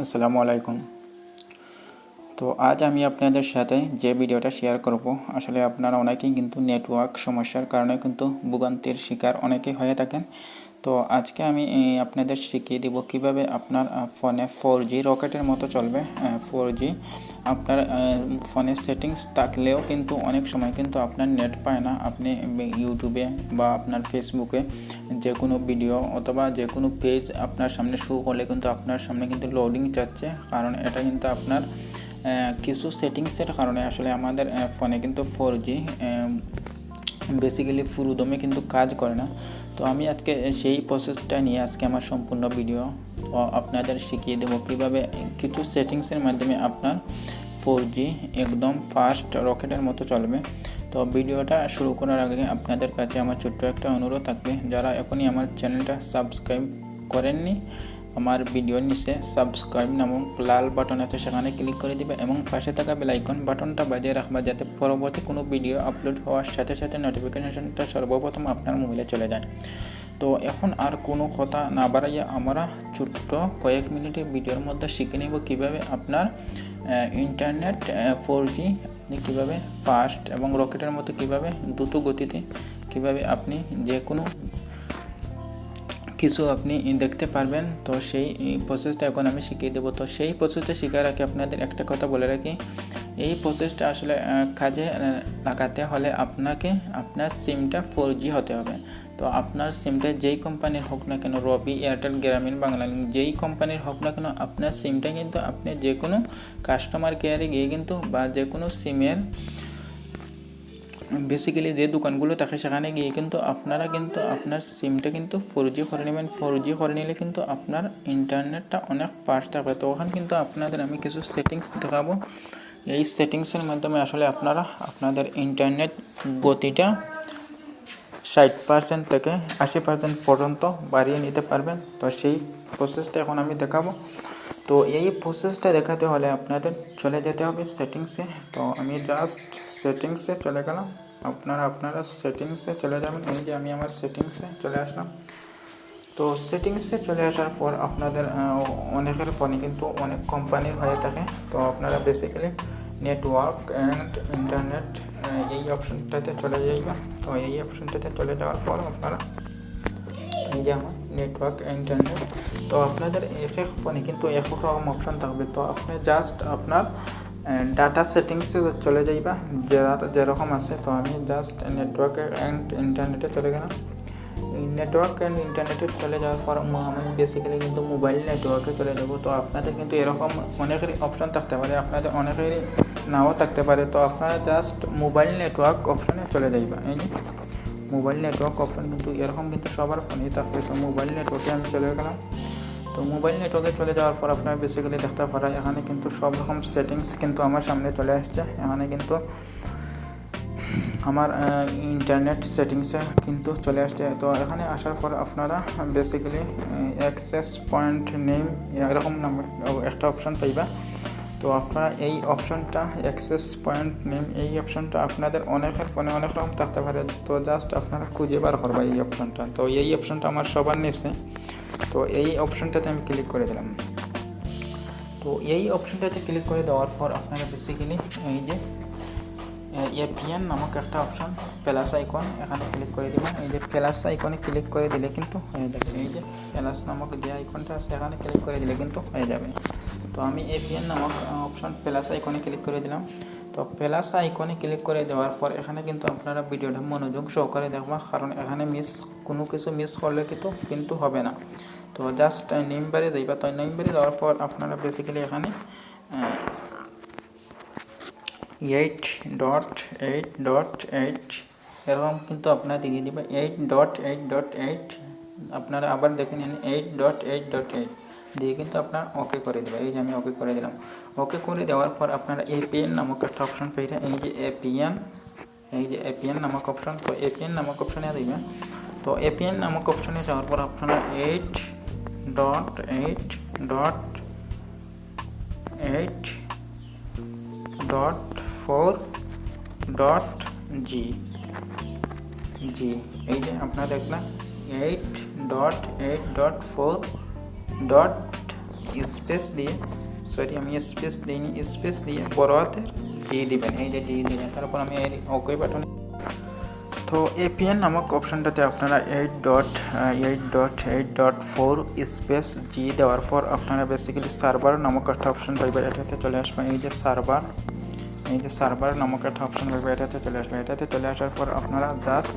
আসসালামু আলাইকুম। তো আজ আমি আপনাদের সাথে যে ভিডিওটা শেয়ার করব, আসলে আপনারা অনেকেই কিন্তু নেটওয়ার্ক সমস্যার কারণে কিন্তু ভোগান্তির শিকার অনেকেই হয়ে থাকেন। তো আজকে আমি আপনাদের শিখিয়ে দিব কিভাবে আপনার ফোনে 4G রকেটের মতো চলবে। 4G আপনার ফোনের সেটিংস থাকলেও কিন্তু অনেক সময় কিন্তু আপনার নেট পায় না। আপনি ইউটিউবে বা আপনার ফেসবুকে যে কোনো ভিডিও অথবা যে কোনো পেজ আপনার সামনে শো হলে কিন্তু আপনার সামনে কিন্তু লোডিং যাচ্ছে, কারণ এটা কিন্তু আপনার কিছু সেটিংসের কারণে আসলে আমাদের ফোনে কিন্তু 4G বেসিক্যালি পুরোদমে কিন্তু কাজ করে না। তো আমি আজকে সেই প্রসেসটা নিয়ে আজকে আমার সম্পূর্ণ ভিডিও তো আপনাদের শিখিয়ে দেবো কীভাবে কিছু সেটিংসের মাধ্যমে আপনার 4G একদম ফাস্ট রকেটের মতো চলবে। তো ভিডিওটা শুরু করার আগে আপনাদের কাছে আমার ছোট্ট একটা অনুরোধ থাকবে, যারা এখনই আমার চ্যানেলটা সাবস্ক্রাইব করেননি, আমার ভিডিওর নিচে সাবস্ক্রাইব নামক লাল বাটন আছে, সেখানে ক্লিক করে দিবে এবং পাশে থাকা বেল আইকন বাটনটা বাজিয়ে রাখবা, যাতে পরবর্তী কোনো ভিডিও আপলোড হওয়ার সাথে সাথে নোটিফিকেশনটা সর্বপ্রথম আপনার মোবাইলে চলে যায়। তো এখন আর কোনো কথা না বাড়াইয়া আমরা ছোট্ট কয়েক মিনিটের ভিডিওর মধ্যে শিখে নেব কীভাবে আপনার ইন্টারনেট 4G আপনি কীভাবে ফাস্ট এবং রকেটের মতো কীভাবে দ্রুত গতিতে কীভাবে আপনি যে কোনো কিছু আপনি দেখতে পারবেন। তো সেই প্রসেসটা এখন আমি শিখিয়ে দেবো। তো সেই প্রসেসটা শেখার আগে আপনাদের একটা কথা বলে রাখি, এই প্রসেসটা আসলে কাজে লাগাতে হলে আপনাকে আপনার সিমটা 4G হতে হবে। তো আপনার সিমটা যেই কোম্পানির হোক না কেন, রবি, এয়ারটেল, গ্রামীণ, বাংলালিংক, যেই কোম্পানির হোক না কেন, আপনার সিমটা কিন্তু আপনি যে কোনো কাস্টমার কেয়ারে গিয়ে কিন্তু বা যে কোনো সিমের বেসিক্যালি যে দোকানগুলো থাকে সেখানে গিয়ে কিন্তু আপনারা কিন্তু আপনার সিমটা কিন্তু 4G করে নেবেন। 4G করে নিলে কিন্তু আপনার ইন্টারনেটটা অনেক ফাস্ট থাকবে। তো ওখানে কিন্তু আপনাদের আমি কিছু সেটিংস দেখাবো। এই সেটিংসের মাধ্যমে আসলে আপনারা আপনাদের ইন্টারনেট গতিটা 60% থেকে 80% পর্যন্ত বাড়িয়ে নিতে পারবেন। তো সেই প্রসেসটা এখন আমি দেখাবো। তো এই প্রসেসটা দেখাতে হলে আপনাদের চলে যেতে হবে সেটিংসে। তো আমি জাস্ট সেটিংসে চলে গেলাম, আপনারা সেটিংসে চলে যাবেন। এই যে আমি আমার সেটিংসে চলে আসলাম। তো সেটিংসে চলে আসার পর আপনাদের অনেকের ফোনে কিন্তু অনেক কোম্পানির হয়ে থাকে। তো আপনারা বেসিক্যালি নেটওয়ার্ক অ্যান্ড ইন্টারনেট এই অপশনটাতে চলে যাইবেন। তো এই অপশনটাতে চলে যাওয়ার পর আপনারা এই যে আমার নেটওয়ার্ক ইন্টারনেট, তো আপনাদের এক এক ফোনে কিন্তু এক এক রকম অপশন থাকবে। তো আপনি জাস্ট আপনার ডাটা সেটিংসে চলে যাইবা যেরকম আছে। তো আমি জাস্ট নেটওয়ার্ক অ্যান্ড ইন্টারনেটে চলে গেলাম। নেটওয়ার্ক অ্যান্ড ইন্টারনেটে চলে যাওয়ার পর আমি বেসিক্যালি কিন্তু মোবাইল নেটওয়ার্কে চলে যাব। তো আপনাদের কিন্তু এরকম অনেকেরই অপশন থাকতে পারে, আপনাদের অনেকেরই নাও থাকতে পারে। তো আপনারা জাস্ট মোবাইল নেটওয়ার্ক অপশনে চলে যাইবা। এই যে মোবাইল নেটওয়ার্ক অপশন কিন্তু এরকম কিন্তু সবার ফোনেই থাকবে। তো মোবাইল নেটওয়ার্কে আমি চলে গেলাম। তো মোবাইল নেটওয়ার্কে চলে যাওয়ার পর আপনারা বেসিক্যালি দেখতে পারেন এখানে কিন্তু সব রকম সেটিংস কিন্তু আমার সামনে চলে আসছে। এখানে কিন্তু আমার ইন্টারনেট সেটিংসে কিন্তু চলে আসছে। তো এখানে আসার পর আপনারা বেসিক্যালি অ্যাক্সেস পয়েন্ট নেম এরকম নাম একটা অপশন পাইবা। তো আপনারা এই অপশনটা অ্যাক্সেস পয়েন্ট নেম, এই অপশনটা আপনাদের অনেকের ফোনে অনেক রকম থাকতে পারে। তো জাস্ট আপনারা খুঁজে বার করবা এই অপশনটা। তো এই অপশনটা আমার সবার নিচে। তো এই অপশনটাতে আমি ক্লিক করে দিলাম। তো এই অপশনটাতে ক্লিক করে দেওয়ার পর আপনারা বেসিক্যালি এই যে এপিএন নামক একটা অপশন প্লাস আইকন, এখানে ক্লিক করে দেবেন। এই যে প্লাস আইকনে ক্লিক করে দিলে কিন্তু হয়ে যাবে। এই যে প্লাস নামক যে আইকনটা আছে এখানে ক্লিক করে দিলে কিন্তু হয়ে যাবে। তো আমি এপিএন নামক অপশন প্লাস আইকনে ক্লিক করে দিলাম। তো প্লাস আইকনে ক্লিক করে দেওয়ার পর এখানে কিন্তু আপনারা ভিডিওটা মনোযোগ সহকারে দেখবা, কারণ এখানে কোনো কিছু মিস করলে কিন্তু হবে না। তো জাস্ট নেমবারে যাইবা। তো নেমবারে যাওয়ার পর আপনারা বেসিক্যালি এখানে 8.8.8 এরকম কিন্তু আপনারা দিয়ে দেবে 8.8.8। আপনারা আবার দেখে নিন 8.8.8 দিয়ে কিন্তু আপনার ওকে করে দেবে। এই যে আমি ওকে করে দিলাম। ওকে করে দেওয়ার পর আপনারা এপিএন নামক একটা অপশন পেয়ে, এই যে এপিএন নামক অপশন। তো এপিএন নামক অপশনে দেবেন। তো এপিএন নামক অপশনে যাওয়ার পর আপনারা 8.8.4.G এই যে আপনারা দেখলেন 8.8.4.G স্পেস দিয়ে, সরি আমি স্পেস দিইনি, স্পেস দিয়ে বড় হাতের দিয়ে দিবেন, এই যে দিয়ে দিবেন। তারপর আমি এই ওকে বাটনে, তো এপিএন নামক অপশানটাতে আপনারা 8.8.8.4 স্পেস জি দেওয়ার পর আপনারা বেসিক্যালি সার্ভার নামক একটা অপশান পাইবেন। এটাতে চলে আসবেন, এই যে সার্ভার নামক একটা অপশান পাইবেন, এটাতে চলে আসবেন। এটাতে চলে আসার পর আপনারা জাস্ট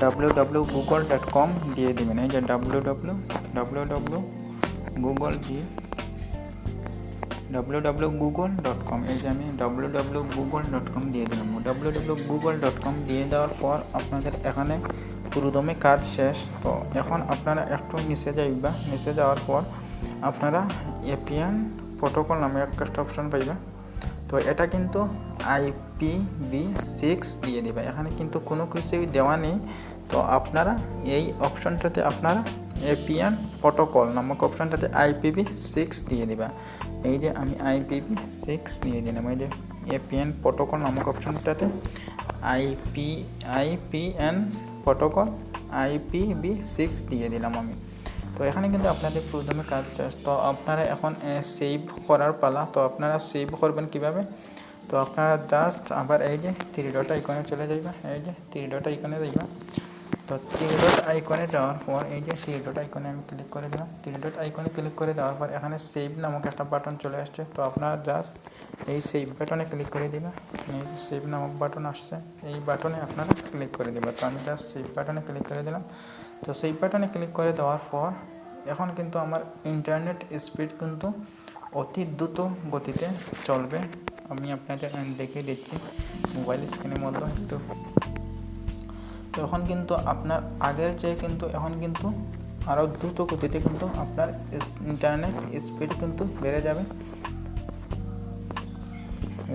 www.google.com দিয়ে দিবেন, এই যে www.google.com, এই যে আমি www.google.com দিয়ে দিলাম। www.google.com দিয়ে দেওয়ার পর আপনাদের এখানে পুরোদমে কাজ শেষ। তো এখন আপনারা একটু নিচে যাইবা, নিচে যাওয়ার পর আপনারা এপিএন প্রোটোকল নামে একটা অপশন পাইবা। তো এটা কিন্তু IPv6 দিয়ে দিবা, এখানে কিন্তু কোনো কিছুই দেওয়া নেই। তো আপনারা এই অপশনটাতে আপনারা এপিএন প্রোটোকল নামক অপশনটাতে IPv6 দিয়ে দিবা। এই যে আমি IPv6 দিয়ে দিলাম, এই যে এপিএন প্রোটোকল নামক অপশনটাতে IPN প্রোটোকল IPv6 দিয়ে দিলাম আমি। তো এখানে কিন্তু আপনাদের প্রথমে কাজ শেষ। তো আপনারা এখন সেভ করার পালা। তো আপনারা সেভ করবেন কিভাবে? তো আপনারা জাস্ট আবার এই যে 3 ডট আইকনে চলে যাইবা, এই যে 3 ডট আইকনে যাইবা। তো 3 ডট আইকনে যাওয়ার পর এই যে 3 ডট আইকনে আমি ক্লিক করে দিলাম। 3 ডট আইকনে ক্লিক করে দেওয়ার পর এখানে সেভ নামক একটা বাটন চলে আসছে। তো আপনারা জাস্ট এই সেভ বাটনে ক্লিক করে দিবা, এই যে সেভ নামক বাটন আসছে, এই বাটনে আপনারা ক্লিক করে দেবা। তো আমি জাস্ট সেভ বাটনে ক্লিক করে দিলাম। তো সেভ বাটনে ক্লিক করে দেওয়ার পর এখন কিন্তু আমার ইন্টারনেট স্পিড কিন্তু অতি দ্রুত গতিতে চলবে। আমি আপনাদের দেখিয়ে দিচ্ছি মোবাইল স্ক্রিনের মধ্যে একটু। তো এখন কিন্তু আপনার আগের চেয়ে কিন্তু এখন কিন্তু আরও দ্রুত গতিতে কিন্তু আপনার ইন্টারনেট স্পিড কিন্তু বেড়ে যাবে।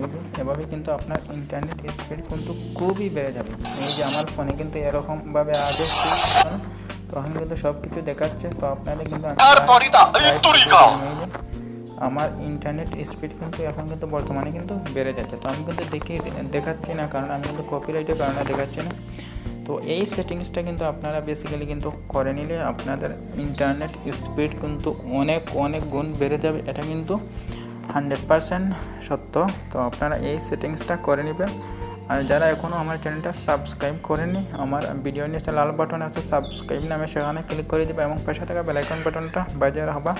এই যে এভাবে কিন্তু আপনার ইন্টারনেট স্পিড কিন্তু খুবই বেড়ে যাবে। এই যে আমার ফোনে কিন্তু এরকমভাবে আগে তো এখন কিন্তু সব কিছু দেখাচ্ছে। তো আপনাদের কিন্তু আমার ইন্টারনেট স্পিড কিন্তু এখন কিন্তু বর্তমানে কিন্তু বেড়ে যাচ্ছে। তো আমি কিন্তু দেখাচ্ছি না, কারণ আমি কিন্তু কপিরাইটের কারণে দেখাচ্ছি না। তো এই সেটিংসটা কিন্তু আপনারা বেসিক্যালি কিন্তু করে নিলে আপনাদের ইন্টারনেট স্পিড কিন্তু অনেক গুণ বেড়ে যাবে। এটা কিন্তু 100% সত্য। তো আপনারা এই সেটিংসটা করে নেবেন। আর যারা এখনও আমার চ্যানেলটা সাবস্ক্রাইব করেনি, আমার ভিডিওর নিচে লাল বাটন আছে সাবস্ক্রাইব নামে, সেখানে ক্লিক করে দেবে এবং পাশে থাকা বেল আইকন বাটনটা বাজিয়ে রাখবা,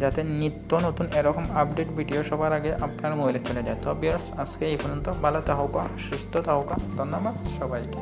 যাতে নিত্য নতুন এরকম আপডেট ভিডিও সবার আগে আপনার মোবাইলে চলে যায়। তো ভিউয়ার্স, আজকে এই পর্যন্ত। ভালো থাকুক, সুস্থ থাকুক। ধন্যবাদ সবাইকে।